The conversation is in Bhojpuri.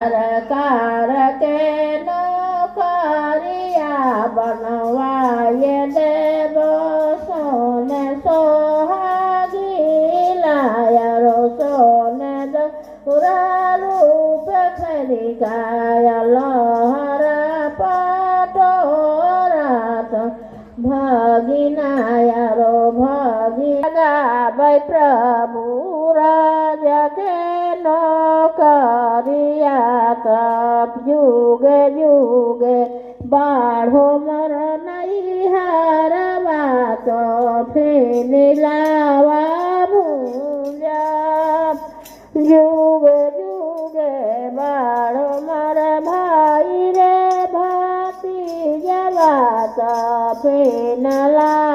कार के नो करिया बनवाए देव सोने सोहागी लाया रो सोने दूरा रूप खरिकाया लहरा पटोरात भगिनाया रो भगी गाबै प्रभु राजा के नो करिया तप युगे युगे बाढ़ो मर नहीं हर बात फिर लावा भूजा युगे युगे बाढ़ो मर भाई रे भाती जबात फिर ला